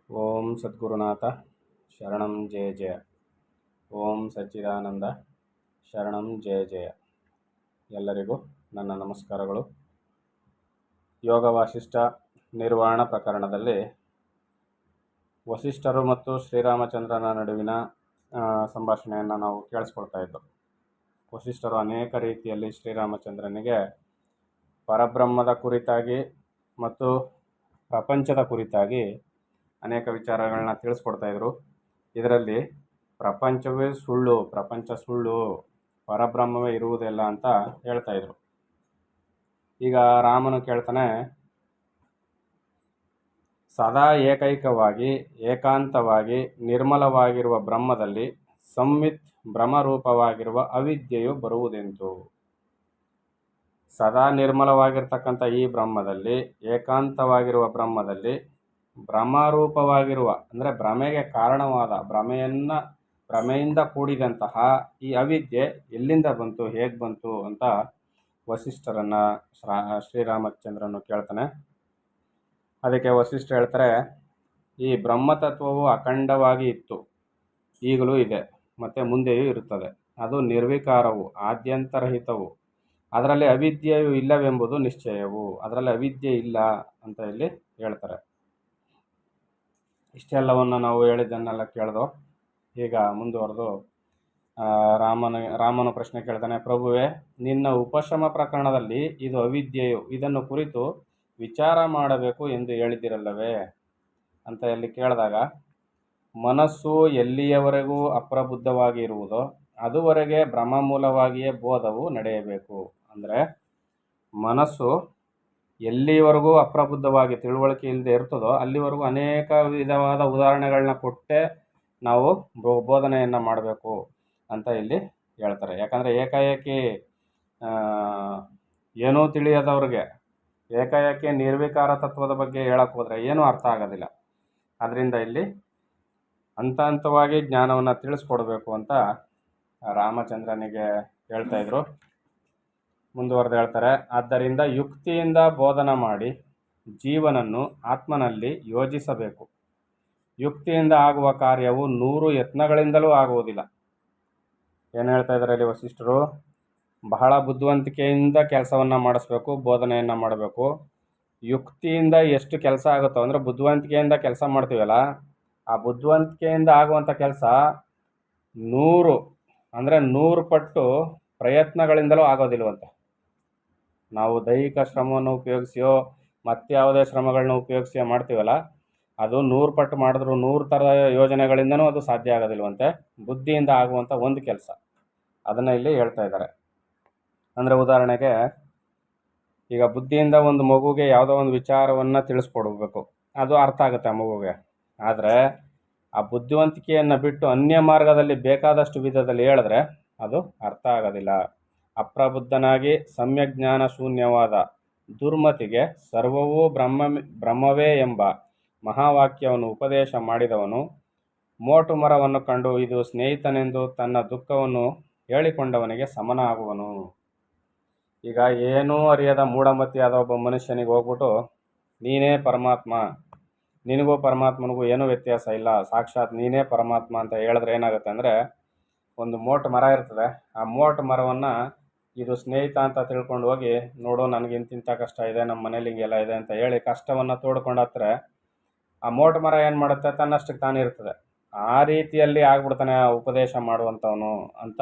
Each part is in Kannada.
ಓಂ ಸದ್ಗುರುನಾಥ ಶರಣಂ ಜಯ ಜಯ. ಓಂ ಸಚ್ಚಿದಾನಂದ ಶರಣಂ ಜಯ ಜಯ. ಎಲ್ಲರಿಗೂ ನನ್ನ ನಮಸ್ಕಾರಗಳು. ಯೋಗ ವಾಸಿಷ್ಠ ನಿರ್ವಾಣ ಪ್ರಕರಣದಲ್ಲಿ ವಸಿಷ್ಠರು ಮತ್ತು ಶ್ರೀರಾಮಚಂದ್ರನ ನಡುವಿನ ಸಂಭಾಷಣೆಯನ್ನು ನಾವು ಕೇಳಿಸ್ಕೊಳ್ತಾ ಇದ್ದೋ. ವಸಿಷ್ಠರು ಅನೇಕ ರೀತಿಯಲ್ಲಿ ಶ್ರೀರಾಮಚಂದ್ರನಿಗೆ ಪರಬ್ರಹ್ಮದ ಕುರಿತಾಗಿ ಮತ್ತು ಪ್ರಪಂಚದ ಕುರಿತಾಗಿ ಅನೇಕ ವಿಚಾರಗಳನ್ನ ತಿಳಿಸ್ಕೊಡ್ತಾಯಿದ್ರು. ಇದರಲ್ಲಿ ಪ್ರಪಂಚ ಸುಳ್ಳು, ಪರಬ್ರಹ್ಮವೇ ಇರುವುದಿಲ್ಲ ಅಂತ ಹೇಳ್ತಾಯಿದ್ರು. ಈಗ ರಾಮನು ಕೇಳ್ತಾನೆ, ಸದಾ ಏಕೈಕವಾಗಿ ಏಕಾಂತವಾಗಿ ನಿರ್ಮಲವಾಗಿರುವ ಬ್ರಹ್ಮದಲ್ಲಿ ಸಂವಿತ್ ಭ್ರಮರೂಪವಾಗಿರುವ ಅವಿದ್ಯೆಯು ಬರುವುದೆಂತು? ಸದಾ ನಿರ್ಮಲವಾಗಿರ್ತಕ್ಕಂಥ ಈ ಬ್ರಹ್ಮದಲ್ಲಿ, ಏಕಾಂತವಾಗಿರುವ ಬ್ರಹ್ಮದಲ್ಲಿ ಭ್ರಮರೂಪವಾಗಿರುವ ಅಂದರೆ ಭ್ರಮೆಗೆ ಕಾರಣವಾದ ಭ್ರಮೆಯಿಂದ ಕೂಡಿದಂತಹ ಈ ಅವಿದ್ಯೆ ಎಲ್ಲಿಂದ ಬಂತು, ಹೇಗೆ ಬಂತು ಅಂತ ವಸಿಷ್ಠರನ್ನು ಶ್ರೀರಾಮಚಂದ್ರನು ಕೇಳ್ತಾನೆ. ಅದಕ್ಕೆ ವಸಿಷ್ಠ ಹೇಳ್ತಾರೆ, ಈ ಬ್ರಹ್ಮತತ್ವವು ಅಖಂಡವಾಗಿ ಇತ್ತು, ಈಗಲೂ ಇದೆ ಮತ್ತು ಮುಂದೆಯೂ ಇರುತ್ತದೆ. ಅದು ನಿರ್ವಿಕಾರವು, ಆದ್ಯಂತರಹಿತವು. ಅದರಲ್ಲಿ ಅವಿದ್ಯೆಯು ಇಲ್ಲವೆಂಬುದು ನಿಶ್ಚಯವು. ಅದರಲ್ಲಿ ಅವಿದ್ಯೆ ಇಲ್ಲ ಅಂತ ಇಲ್ಲಿ ಹೇಳ್ತಾರೆ. ಇಷ್ಟೆಲ್ಲವನ್ನು ನಾವು ಹೇಳಿದ್ದನ್ನೆಲ್ಲ ಕೇಳ್ದೋ. ಈಗ ಮುಂದುವರೆದು ರಾಮನು ಪ್ರಶ್ನೆ ಕೇಳ್ತಾನೆ, ಪ್ರಭುವೇ, ನಿನ್ನ ಉಪಶಮ ಪ್ರಕರಣದಲ್ಲಿ ಇದು ಅವಿದ್ಯೆಯು, ಇದನ್ನು ಕುರಿತು ವಿಚಾರ ಮಾಡಬೇಕು ಎಂದು ಹೇಳಿದಿರಲ್ಲವೇ ಅಂತ ಇಲ್ಲಿ ಕೇಳಿದಾಗ, ಮನಸ್ಸು ಎಲ್ಲಿಯವರೆಗೂ ಅಪ್ರಬುದ್ಧವಾಗಿ ಇರುವುದೋ ಅದುವರೆಗೆ ಭ್ರಮಮೂಲವಾಗಿಯೇ ಬೋಧವು ನಡೆಯಬೇಕು. ಅಂದರೆ ಮನಸ್ಸು ಎಲ್ಲಿವರೆಗೂ ಅಪ್ರಬುದ್ಧವಾಗಿ ತಿಳುವಳಿಕೆ ಇಲ್ಲದೆ ಇರ್ತದೋ ಅಲ್ಲಿವರೆಗೂ ಅನೇಕ ವಿಧವಾದ ಉದಾಹರಣೆಗಳನ್ನ ಕೊಟ್ಟೇ ನಾವು ಬೋಧನೆಯನ್ನು ಮಾಡಬೇಕು ಅಂತ ಇಲ್ಲಿ ಹೇಳ್ತಾರೆ. ಯಾಕಂದರೆ ಏಕಾಏಕಿ ಏನೂ ತಿಳಿಯದವ್ರಿಗೆ ಏಕಾಏಕಿ ನಿರ್ವಿಕಾರ ತತ್ವದ ಬಗ್ಗೆ ಹೇಳಕ್ಕೆ ಹೋದರೆ ಏನೂ ಅರ್ಥ ಆಗೋದಿಲ್ಲ. ಅದರಿಂದ ಇಲ್ಲಿ ಹಂತ ಹಂತವಾಗಿ ಜ್ಞಾನವನ್ನು ತಿಳಿಸ್ಕೊಡ್ಬೇಕು ಅಂತ ರಾಮಚಂದ್ರನಿಗೆ ಹೇಳ್ತಾಯಿದ್ರು. ಮುಂದುವರೆದು ಹೇಳ್ತಾರೆ, ಆದ್ದರಿಂದ ಯುಕ್ತಿಯಿಂದ ಬೋಧನ ಮಾಡಿ ಜೀವನನ್ನು ಆತ್ಮನಲ್ಲಿ ಯೋಜಿಸಬೇಕು. ಯುಕ್ತಿಯಿಂದ ಆಗುವ ಕಾರ್ಯವು 100 ಯತ್ನಗಳಿಂದಲೂ ಆಗುವುದಿಲ್ಲ. ಏನು ಹೇಳ್ತಾ ಇದ್ದಾರೆ ಇಲ್ಲಿ ವಸಿಷ್ಠರು? ಬಹಳ ಬುದ್ಧಿವಂತಿಕೆಯಿಂದ ಕೆಲಸವನ್ನು ಮಾಡಿಸ್ಬೇಕು, ಬೋಧನೆಯನ್ನು ಮಾಡಬೇಕು. ಯುಕ್ತಿಯಿಂದ ಎಷ್ಟು ಕೆಲಸ ಆಗುತ್ತೋ ಅಂದರೆ ಬುದ್ಧಿವಂತಿಕೆಯಿಂದ ಕೆಲಸ ಮಾಡ್ತೀವಲ್ಲ, ಆ ಬುದ್ಧಿವಂತಿಕೆಯಿಂದ ಆಗುವಂಥ ಕೆಲಸ 100 ಪಟ್ಟು ಪ್ರಯತ್ನಗಳಿಂದಲೂ ಆಗೋದಿಲ್ವಂತೆ. ನಾವು ದೈಹಿಕ ಶ್ರಮವನ್ನು ಉಪಯೋಗಿಸಿಯೋ ಮತ್ಯಾವುದೇ ಶ್ರಮಗಳನ್ನ ಉಪಯೋಗಿಸಿಯೋ ಮಾಡ್ತೀವಲ್ಲ, ಅದು 100 ಪಟ್ಟು ಮಾಡಿದ್ರು 100 ಥರದ ಯೋಜನೆಗಳಿಂದನೂ ಅದು ಸಾಧ್ಯ ಆಗೋದಿಲ್ವಂತೆ. ಬುದ್ಧಿಯಿಂದ ಆಗುವಂಥ ಒಂದು ಕೆಲಸ, ಅದನ್ನು ಇಲ್ಲಿ ಹೇಳ್ತಾ ಇದ್ದಾರೆ. ಅಂದರೆ ಉದಾಹರಣೆಗೆ, ಈಗ ಬುದ್ಧಿಯಿಂದ ಒಂದು ಮಗುಗೆ ಯಾವುದೋ ಒಂದು ವಿಚಾರವನ್ನು ತಿಳಿಸ್ಕೊಡ್ಬೇಕು, ಅದು ಅರ್ಥ ಆಗುತ್ತೆ ಆ ಮಗುಗೆ. ಆದರೆ ಆ ಬುದ್ಧಿವಂತಿಕೆಯನ್ನು ಬಿಟ್ಟು ಅನ್ಯ ಮಾರ್ಗದಲ್ಲಿ ಬೇಕಾದಷ್ಟು ವಿಧದಲ್ಲಿ ಹೇಳಿದ್ರೆ ಅದು ಅರ್ಥ ಆಗೋದಿಲ್ಲ. ಅಪ್ರಬುದ್ಧನಾಗಿ ಸಮ್ಯಜ್ಞಾನ ಶೂನ್ಯವಾದ ದುರ್ಮತಿಗೆ ಸರ್ವವೂ ಬ್ರಹ್ಮವೇ ಎಂಬ ಮಹಾವಾಕ್ಯವನ್ನು ಉಪದೇಶ ಮಾಡಿದವನು ಮೋಟು ಮರವನ್ನು ಕಂಡು ಇದು ಸ್ನೇಹಿತನೆಂದು ತನ್ನ ದುಃಖವನ್ನು ಹೇಳಿಕೊಂಡವನಿಗೆ ಸಮನ ಆಗುವನು. ಈಗ ಏನೂ ಅರಿಯದ ಮೂಢಮತಿಯಾದ ಒಬ್ಬ ಮನುಷ್ಯನಿಗೆ ಹೋಗ್ಬಿಟ್ಟು ನೀನೇ ಪರಮಾತ್ಮ, ನಿನಗೂ ಪರಮಾತ್ಮನಿಗೂ ಏನೂ ವ್ಯತ್ಯಾಸ ಇಲ್ಲ, ಸಾಕ್ಷಾತ್ ನೀನೇ ಪರಮಾತ್ಮ ಅಂತ ಹೇಳಿದ್ರೆ ಏನಾಗುತ್ತೆ ಅಂದರೆ, ಒಂದು ಮೋಟು ಮರ ಇರ್ತದೆ, ಆ ಮೋಟು ಮರವನ್ನು ಇದು ಸ್ನೇಹಿತ ಅಂತ ತಿಳ್ಕೊಂಡು ಹೋಗಿ, ನೋಡು ನನಗೆ ಇಂತಿಂಥ ಕಷ್ಟ ಇದೆ, ನಮ್ಮ ಮನೇಲಿ ಹಿಂಗೆಲ್ಲ ಇದೆ ಅಂತ ಹೇಳಿ ಕಷ್ಟವನ್ನು ತೋಡ್ಕೊಂಡು ಹತ್ತಿರ ಆ ಮೋಟು ಮರ ಏನು ಮಾಡುತ್ತೆ, ತನ್ನಷ್ಟಕ್ಕೆ ತಾನೇ ಇರ್ತದೆ. ಆ ರೀತಿಯಲ್ಲಿ ಆಗ್ಬಿಡ್ತಾನೆ ಆ ಉಪದೇಶ ಮಾಡುವಂಥವನು ಅಂತ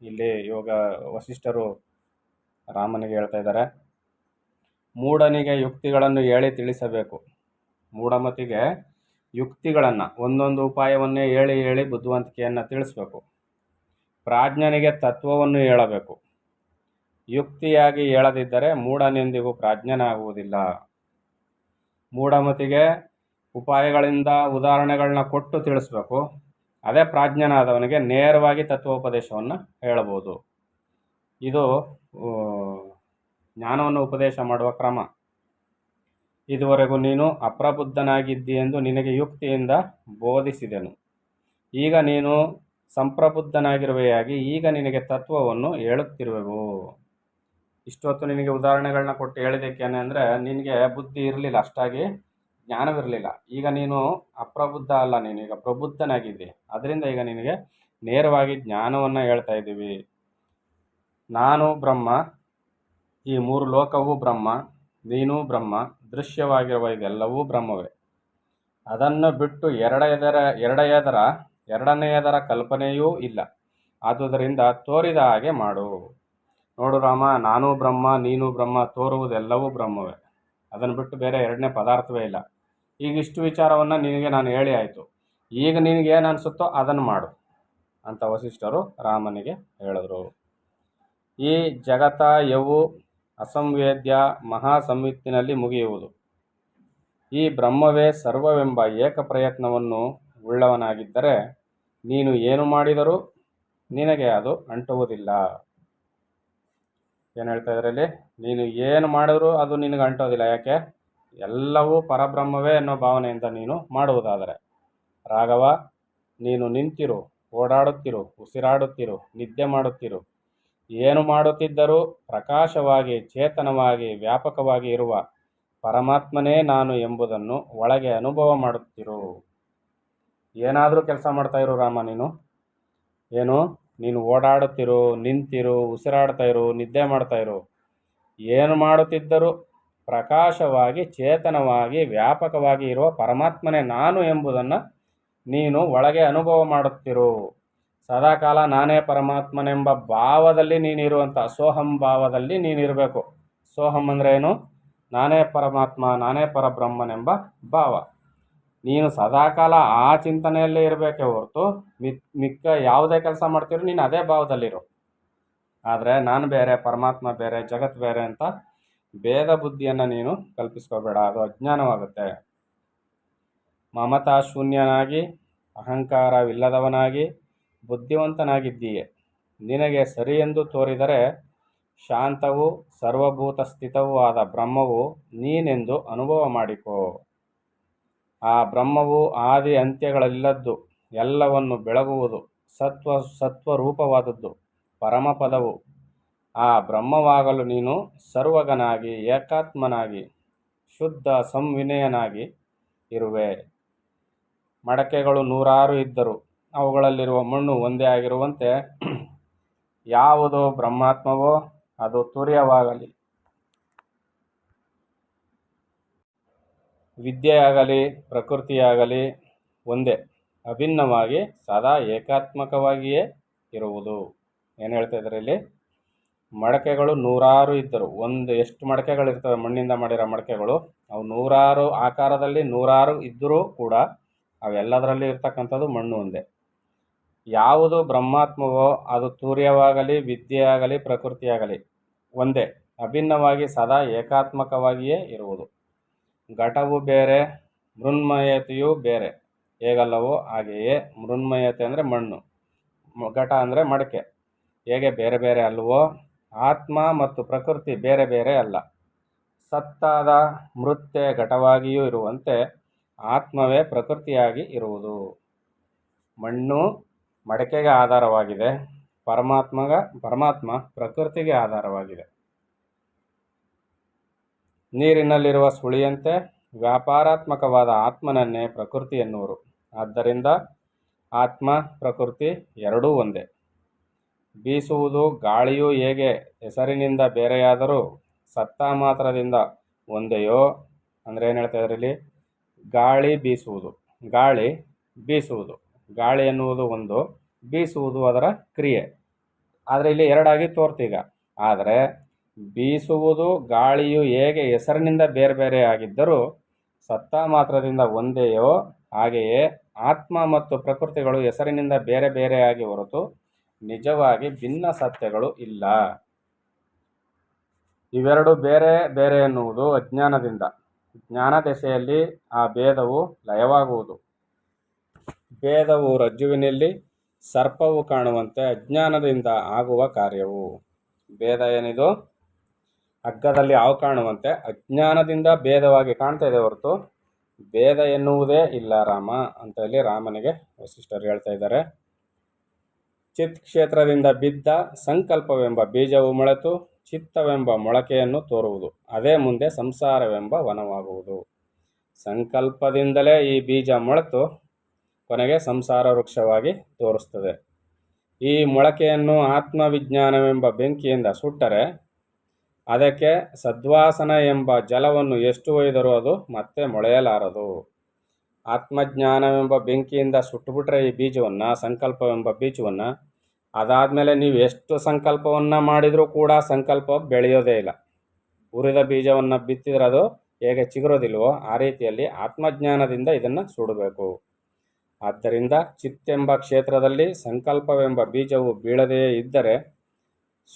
ಇಲ್ಲಿ ವಸಿಷ್ಠರು ರಾಮನಿಗೆ ಹೇಳ್ತಾ ಇದ್ದಾರೆ. ಮೂಢನಿಗೆ ಯುಕ್ತಿಗಳನ್ನು ಹೇಳಿ ತಿಳಿಸಬೇಕು. ಮೂಢಮತಿಗೆ ಯುಕ್ತಿಗಳನ್ನು, ಒಂದೊಂದು ಉಪಾಯವನ್ನೇ ಹೇಳಿ ಬುದ್ಧಿವಂತಿಕೆಯನ್ನು ತಿಳಿಸ್ಬೇಕು. ಪ್ರಾಜ್ಞನಿಗೆ ತತ್ವವನ್ನು ಹೇಳಬೇಕು. ಯುಕ್ತಿಯಾಗಿ ಹೇಳದಿದ್ದರೆ ಮೂಢನೆಂದಿಗೂ ಪ್ರಾಜ್ಞನಾಗುವುದಿಲ್ಲ. ಮೂಢಮತಿಗೆ ಉಪಾಯಗಳಿಂದ ಉದಾಹರಣೆಗಳನ್ನ ಕೊಟ್ಟು ತಿಳಿಸ್ಬೇಕು. ಅದೇ ಪ್ರಾಜ್ಞನಾದವನಿಗೆ ನೇರವಾಗಿ ತತ್ವೋಪದೇಶವನ್ನು ಹೇಳಬಹುದು. ಇದು ಜ್ಞಾನವನ್ನು ಉಪದೇಶ ಮಾಡುವ ಕ್ರಮ. ಇದುವರೆಗೂ ನೀನು ಅಪ್ರಬುದ್ಧನಾಗಿದ್ದೀಯೆಂದು ನಿನಗೆ ಯುಕ್ತಿಯಿಂದ ಬೋಧಿಸಿದೆನು. ಈಗ ನೀನು ಸಂಪ್ರಬುದ್ಧನಾಗಿರುವೆಯಾಗಿ ಈಗ ನಿನಗೆ ತತ್ವವನ್ನು ಹೇಳುತ್ತಿರುವೆವು. ಇಷ್ಟೊತ್ತು ನಿನಗೆ ಉದಾಹರಣೆಗಳನ್ನ ಕೊಟ್ಟು ಹೇಳಿದ್ದಕ್ಕೇನೆ ಅಂದರೆ ನಿನಗೆ ಬುದ್ಧಿ ಇರಲಿಲ್ಲ, ಅಷ್ಟಾಗಿ ಜ್ಞಾನವಿರಲಿಲ್ಲ. ಈಗ ನೀನು ಅಪ್ರಬುದ್ಧ ಅಲ್ಲ, ನೀನು ಈಗ ಪ್ರಬುದ್ಧನಾಗಿದ್ದಿ. ಅದರಿಂದ ಈಗ ನಿನಗೆ ನೇರವಾಗಿ ಜ್ಞಾನವನ್ನು ಹೇಳ್ತಾ ಇದ್ದೀವಿ. ನಾನು ಬ್ರಹ್ಮ, ಈ ಮೂರು ಲೋಕವೂ ಬ್ರಹ್ಮ, ನೀನು ಬ್ರಹ್ಮ, ದೃಶ್ಯವಾಗಿರುವ ಇದೆಲ್ಲವೂ ಬ್ರಹ್ಮವೇ. ಅದನ್ನು ಬಿಟ್ಟು ಎರಡನೆಯದರ ಕಲ್ಪನೆಯೂ ಇಲ್ಲ. ಆದುದರಿಂದ ತೋರಿದ ಹಾಗೆ ಮಾಡು. ನೋಡು ರಾಮ, ನಾನು ಬ್ರಹ್ಮ, ನೀನು ಬ್ರಹ್ಮ, ತೋರುವುದೆಲ್ಲವೂ ಬ್ರಹ್ಮವೇ. ಅದನ್ನು ಬಿಟ್ಟು ಬೇರೆ ಎರಡನೇ ಪದಾರ್ಥವೇ ಇಲ್ಲ. ಈಗ ಇಷ್ಟು ವಿಚಾರವನ್ನು ನಿನಗೆ ನಾನು ಹೇಳಿ ಆಯಿತು. ಈಗ ನಿನಗೇನು ಅನಿಸುತ್ತೋ ಅದನ್ನು ಮಾಡು ಅಂತ ವಸಿಷ್ಠರು ರಾಮನಿಗೆ ಹೇಳಿದ್ರು. ಈ ಜಗತ್ತ ಯವು ಅಸಂವೇದ್ಯ ಮಹಾ ಸಂವಿತ್ತಿನಲ್ಲಿ ಮುಗಿಯುವುದು. ಈ ಬ್ರಹ್ಮವೇ ಸರ್ವವೆಂಬ ಏಕ ಪ್ರಯತ್ನವನ್ನು ಉಳ್ಳವನಾಗಿದ್ದರೆ ನೀನು ಏನು ಮಾಡಿದರೂ ನಿನಗೆ ಅದು ಅಂಟುವುದಿಲ್ಲ. ಏನು ಹೇಳ್ತಾ ಇದರಲ್ಲಿ? ನೀನು ಏನು ಮಾಡಿದ್ರೂ ಅದು ನಿನಗೆ ಅಂಟೋದಿಲ್ಲ. ಯಾಕೆ? ಎಲ್ಲವೂ ಪರಬ್ರಹ್ಮವೇ ಅನ್ನೋ ಭಾವನೆಯಿಂದ ನೀನು ಮಾಡುವುದಾದರೆ. ರಾಘವ, ನೀನು ನಿಂತಿರು, ಓಡಾಡುತ್ತಿರು, ಉಸಿರಾಡುತ್ತಿರು, ನಿದ್ದೆ ಮಾಡುತ್ತಿರು, ಏನು ಮಾಡುತ್ತಿದ್ದರೂ ಪ್ರಕಾಶವಾಗಿ, ಚೇತನವಾಗಿ, ವ್ಯಾಪಕವಾಗಿ ಇರುವ ಪರಮಾತ್ಮನೇ ನಾನು ಎಂಬುದನ್ನು ಒಳಗೆ ಅನುಭವ ಮಾಡುತ್ತಿರು. ಏನಾದರೂ ಕೆಲಸ ಮಾಡ್ತಾ ಇರು ರಾಮ. ನೀನು ಓಡಾಡುತ್ತಿರು, ನಿಂತಿರು, ಉಸಿರಾಡ್ತಾ ಇರು, ನಿದ್ದೆ ಮಾಡ್ತಾ ಇರು, ಏನು ಮಾಡುತ್ತಿದ್ದರೂ ಪ್ರಕಾಶವಾಗಿ, ಚೇತನವಾಗಿ, ವ್ಯಾಪಕವಾಗಿ ಇರುವ ಪರಮಾತ್ಮನೇ ನಾನು ಎಂಬುದನ್ನು ನೀನು ಒಳಗೆ ಅನುಭವ ಮಾಡುತ್ತಿರು. ಸದಾಕಾಲ ನಾನೇ ಪರಮಾತ್ಮನೆಂಬ ಭಾವದಲ್ಲಿ ನೀನಿರುವಂಥ ಸೋಹಂ ಭಾವದಲ್ಲಿ ನೀನಿರಬೇಕು. ಸೋಹಂ ಅಂದರೆ ಏನು? ನಾನೇ ಪರಮಾತ್ಮ, ನಾನೇ ಪರಬ್ರಹ್ಮನೆಂಬ ಭಾವ. ನೀನು ಸದಾಕಾಲ ಆ ಚಿಂತನೆಯಲ್ಲೇ ಇರಬೇಕೇ ಹೊರತು ಮಿಕ್ಕ ಯಾವುದೇ ಕೆಲಸ ಮಾಡ್ತೀರೋ ನೀನು ಅದೇ ಭಾವದಲ್ಲಿರು. ಆದರೆ ನಾನು ಬೇರೆ, ಪರಮಾತ್ಮ ಬೇರೆ, ಜಗತ್ತು ಬೇರೆ ಅಂತ ಭೇದ ಬುದ್ಧಿಯನ್ನು ನೀನು ಕಲ್ಪಿಸ್ಕೋಬೇಡ. ಅದು ಅಜ್ಞಾನವಾಗುತ್ತೆ. ಮಮತಾ ಶೂನ್ಯನಾಗಿ, ಅಹಂಕಾರವಿಲ್ಲದವನಾಗಿ, ಬುದ್ಧಿವಂತನಾಗಿದ್ದೀಯೆ. ನಿನಗೆ ಸರಿಯೆಂದು ತೋರಿದರೆ ಶಾಂತವೂ ಸರ್ವಭೂತ ಸ್ಥಿತವೂ ಆದ ಬ್ರಹ್ಮವು ನೀನೆಂದು ಅನುಭವ ಮಾಡಿಕೋ. ಆ ಬ್ರಹ್ಮವು ಆದಿ ಅಂತ್ಯಗಳಿಲ್ಲದ್ದು, ಎಲ್ಲವನ್ನು ಬೆಳಗುವುದು, ಸತ್ವರೂಪವಾದದ್ದು, ಪರಮಪದವು. ಆ ಬ್ರಹ್ಮವಾಗಲು ನೀನು ಸರ್ವಗನಾಗಿ, ಏಕಾತ್ಮನಾಗಿ, ಶುದ್ಧ ಸಂವಿನಯನಾಗಿ ಇರುವೆ. ಮಡಕೆಗಳು 100 ಇದ್ದರೂ ಅವುಗಳಲ್ಲಿರುವ ಮಣ್ಣು ಒಂದೇ ಆಗಿರುವಂತೆ ಯಾವುದು ಬ್ರಹ್ಮಾತ್ಮವೋ ಅದು ತುರ್ಯವಾಗಲಿ, ವಿದ್ಯೆಯಾಗಲಿ, ಪ್ರಕೃತಿಯಾಗಲಿ ಒಂದೇ, ಅಭಿನ್ನವಾಗಿ ಸದಾ ಏಕಾತ್ಮಕವಾಗಿಯೇ ಇರುವುದು. ಏನು ಹೇಳ್ತಾ ಇದ್ದಾರೆ ಇಲ್ಲಿ? ಮಡಕೆಗಳು 100 ಇದ್ದರು, ಎಷ್ಟು ಮಡಕೆಗಳಿರ್ತವೆ ಮಣ್ಣಿಂದ ಮಾಡಿರೋ ಮಡಕೆಗಳು, ಅವು 100 ಆಕಾರದಲ್ಲಿ 100 ಇದ್ದರೂ ಕೂಡ ಅವೆಲ್ಲದರಲ್ಲಿ ಇರ್ತಕ್ಕಂಥದ್ದು ಮಣ್ಣು ಒಂದೇ. ಯಾವುದು ಬ್ರಹ್ಮಾತ್ಮವೋ ಅದು ತೂರ್ಯವಾಗಲಿ, ವಿದ್ಯೆಯಾಗಲಿ, ಪ್ರಕೃತಿಯಾಗಲಿ ಒಂದೇ, ಅಭಿನ್ನವಾಗಿ ಸದಾ ಏಕಾತ್ಮಕವಾಗಿಯೇ ಇರುವುದು. ಘಟವು ಬೇರೆ, ಮೃನ್ಮಯತೆಯೂ ಬೇರೆ. ಹೇಗಲ್ಲವೋ ಹಾಗೆಯೇ ಮೃನ್ಮಯತೆ ಅಂದರೆ ಮಣ್ಣು, ಘಟ ಅಂದರೆ ಮಡಕೆ ಹೇಗೆ ಬೇರೆ ಬೇರೆ ಅಲ್ಲವೋ, ಆತ್ಮ ಮತ್ತು ಪ್ರಕೃತಿ ಬೇರೆ ಬೇರೆ ಅಲ್ಲ. ಸತ್ತಾದ ಮೃತ್ಯೆ ಘಟವಾಗಿಯೂ ಇರುವಂತೆ ಆತ್ಮವೇ ಪ್ರಕೃತಿಯಾಗಿ ಇರುವುದು. ಮಣ್ಣು ಮಡಕೆಗೆ ಆಧಾರವಾಗಿದೆ, ಪರಮಾತ್ಮ ಪ್ರಕೃತಿಗೆ ಆಧಾರವಾಗಿದೆ. ನೀರಿನಲ್ಲಿರುವ ಸುಳಿಯಂತೆ ವ್ಯಾಪಾರಾತ್ಮಕವಾದ ಆತ್ಮನನ್ನೇ ಪ್ರಕೃತಿ ಎನ್ನುವರು. ಆದ್ದರಿಂದ ಆತ್ಮ ಪ್ರಕೃತಿ ಎರಡೂ ಒಂದೇ. ಬೀಸುವುದು ಗಾಳಿಯೂ ಹೇಗೆ ಹೆಸರಿನಿಂದ ಬೇರೆಯಾದರೂ ಸತ್ತ ಮಾತ್ರದಿಂದ ಒಂದೆಯೋ, ಅಂದರೆ ಏನು ಹೇಳ್ತಾ ಇದ್ದಾರೆ ಇಲ್ಲಿ? ಗಾಳಿ ಬೀಸುವುದು, ಗಾಳಿ ಎನ್ನುವುದು ಒಂದು, ಬೀಸುವುದು ಅದರ ಕ್ರಿಯೆ. ಆದರೆ ಇಲ್ಲಿ ಎರಡಾಗಿ ತೋರ್ತೀಗ. ಆದರೆ ಬೀಸುವುದು ಗಾಳಿಯು ಹೇಗೆ ಹೆಸರಿನಿಂದ ಬೇರೆ ಬೇರೆ ಆಗಿದ್ದರೂ ಸತ್ತ ಮಾತ್ರದಿಂದ ಒಂದೆಯೋ, ಹಾಗೆಯೇ ಆತ್ಮ ಮತ್ತು ಪ್ರಕೃತಿಗಳು ಹೆಸರಿನಿಂದ ಬೇರೆ ಬೇರೆಯಾಗಿ ಹೊರತು ನಿಜವಾಗಿ ಭಿನ್ನ ಸತ್ಯಗಳು ಇಲ್ಲ. ಇವೆರಡು ಬೇರೆ ಬೇರೆ ಎನ್ನುವುದು ಅಜ್ಞಾನದಿಂದ. ಜ್ಞಾನ ದೆಸೆಯಲ್ಲಿ ಆ ಭೇದವು ಲಯವಾಗುವುದು. ಭೇದವು ರಜ್ಜುವಿನಲ್ಲಿ ಸರ್ಪವು ಕಾಣುವಂತೆ ಅಜ್ಞಾನದಿಂದ ಆಗುವ ಕಾರ್ಯವು. ಭೇದ ಏನಿದು? ಹಗ್ಗದಲ್ಲಿ ಹಾವು ಕಾಣುವಂತೆ ಅಜ್ಞಾನದಿಂದ ಭೇದವಾಗಿ ಕಾಣ್ತಾ ಇದೆ ಹೊರತು ಭೇದ ಎನ್ನುವುದೇ ಇಲ್ಲ ರಾಮ ಅಂತ ಹೇಳಿ ರಾಮನಿಗೆ ವಸಿಷ್ಠರು ಹೇಳ್ತಾ ಇದ್ದಾರೆ. ಚಿತ್ ಕ್ಷೇತ್ರದಿಂದ ಬಿದ್ದ ಸಂಕಲ್ಪವೆಂಬ ಬೀಜವು ಮೊಳೆತು ಚಿತ್ತವೆಂಬ ಮೊಳಕೆಯನ್ನು ತೋರುವುದು. ಅದೇ ಮುಂದೆ ಸಂಸಾರವೆಂಬ ವನವಾಗುವುದು. ಸಂಕಲ್ಪದಿಂದಲೇ ಈ ಬೀಜ ಮೊಳೆತು ಕೊನೆಗೆ ಸಂಸಾರ ವೃಕ್ಷವಾಗಿ ತೋರಿಸ್ತದೆ. ಈ ಮೊಳಕೆಯನ್ನು ಆತ್ಮವಿಜ್ಞಾನವೆಂಬ ಬೆಂಕಿಯಿಂದ ಸುಟ್ಟರೆ ಅದಕ್ಕೆ ಸದ್ವಾಸನ ಎಂಬ ಜಲವನ್ನು ಎಷ್ಟು ಒಯ್ದರೂ ಅದು ಮತ್ತೆ ಮೊಳೆಯಲಾರದು. ಆತ್ಮಜ್ಞಾನವೆಂಬ ಬೆಂಕಿಯಿಂದ ಸುಟ್ಟುಬಿಟ್ರೆ ಈ ಬೀಜವನ್ನು, ಸಂಕಲ್ಪವೆಂಬ ಬೀಜವನ್ನು, ಅದಾದಮೇಲೆ ನೀವು ಎಷ್ಟು ಸಂಕಲ್ಪವನ್ನು ಮಾಡಿದರೂ ಕೂಡ ಸಂಕಲ್ಪ ಬೆಳೆಯೋದೇ ಇಲ್ಲ. ಉರಿದ ಬೀಜವನ್ನು ಬಿತ್ತಿದ್ರೆ ಅದು ಹೇಗೆ ಚಿಗುರೋದಿಲ್ವೋ ಆ ರೀತಿಯಲ್ಲಿ ಆತ್ಮಜ್ಞಾನದಿಂದ ಇದನ್ನು ಸುಡಬೇಕು. ಆದ್ದರಿಂದ ಚಿತ್ತೆಂಬ ಕ್ಷೇತ್ರದಲ್ಲಿ ಸಂಕಲ್ಪವೆಂಬ ಬೀಜವು ಬೀಳದೇ ಇದ್ದರೆ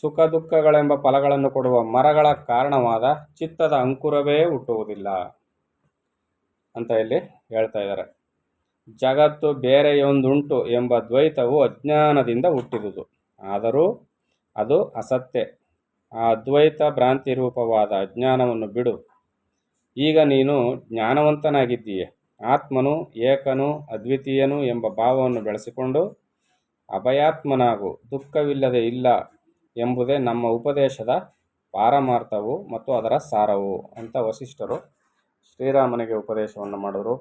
ಸುಖ ದುಃಖಗಳೆಂಬ ಫಲಗಳನ್ನು ಕೊಡುವ ಮರಗಳ ಕಾರಣವಾದ ಚಿತ್ತದ ಅಂಕುರವೇ ಹುಟ್ಟುವುದಿಲ್ಲ ಅಂತ ಇಲ್ಲಿ ಹೇಳ್ತಾ ಇದ್ದಾರೆ. ಜಗತ್ತು ಬೇರೆಯೊಂದುಂಟು ಎಂಬ ದ್ವೈತವು ಅಜ್ಞಾನದಿಂದ ಹುಟ್ಟಿದುದು. ಆದರೂ ಅದು ಅಸತ್ಯ. ಆ ಅದ್ವೈತ ಭ್ರಾಂತಿ ರೂಪವಾದ ಅಜ್ಞಾನವನ್ನು ಬಿಡು. ಈಗ ನೀನು ಜ್ಞಾನವಂತನಾಗಿದ್ದೀಯ. ಆತ್ಮನು ಏಕನು ಅದ್ವಿತೀಯನು ಎಂಬ ಭಾವವನ್ನು ಬೆಳೆಸಿಕೊಂಡು ಅಭಯಾತ್ಮನಾಗು. ದುಃಖವಿಲ್ಲದೆ ಇಲ್ಲ ಎಂಬುದೇ ನಮ್ಮ ಉಪದೇಶದ ಪಾರಮಾರ್ಥವು ಮತ್ತು ಅದರ ಸಾರವು ಅಂತ ವಸಿಷ್ಠರು ಶ್ರೀರಾಮನಿಗೆ ಉಪದೇಶವನ್ನು ಮಾಡಿದರು.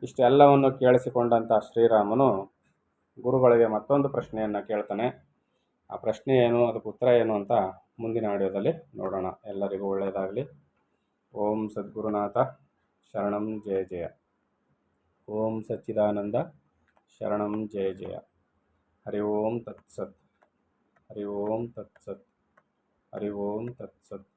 ಇಷ್ಟೆಲ್ಲವನ್ನು ಕೇಳಿಸಿಕೊಂಡಂಥ ಶ್ರೀರಾಮನು ಗುರುಗಳಿಗೆ ಮತ್ತೊಂದು ಪ್ರಶ್ನೆಯನ್ನು ಕೇಳ್ತಾನೆ. ಆ ಪ್ರಶ್ನೆ ಏನು, ಅದಕ್ಕೆ ಉತ್ತರ ಏನು ಅಂತ ಮುಂದಿನ ಆಡಿಯೋದಲ್ಲಿ ನೋಡೋಣ. ಎಲ್ಲರಿಗೂ ಒಳ್ಳೆಯದಾಗಲಿ. ಓಂ ಸದ್ಗುರುನಾಥ ಶರಣಂ ಜಯ ಜಯ. ಓಂ ಸಚ್ಚಿದಾನಂದ ಶರಣಂ ಜಯ ಜಯ. ಹರಿ ಓಂ ತತ್ಸತ್. ಹರಿ ಓಂ ತತ್ಸತ್. ಹರಿ ಓಂ ತತ್ಸತ್.